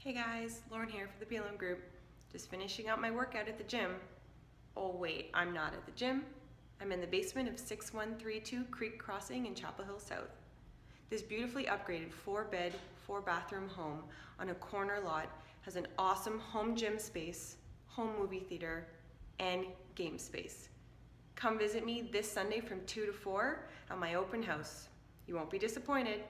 Hey guys, Lauren here for the Pilon group. Just finishing up my workout at the gym. Oh wait, I'm not at the gym. I'm in the basement of 6132 Creek Crossing in Chapel Hill South. This beautifully upgraded 4-bed, 4-bathroom home on a corner lot has an awesome home gym space, home movie theater, and game space. Come visit me this Sunday from 2 to 4 at my open house. You won't be disappointed.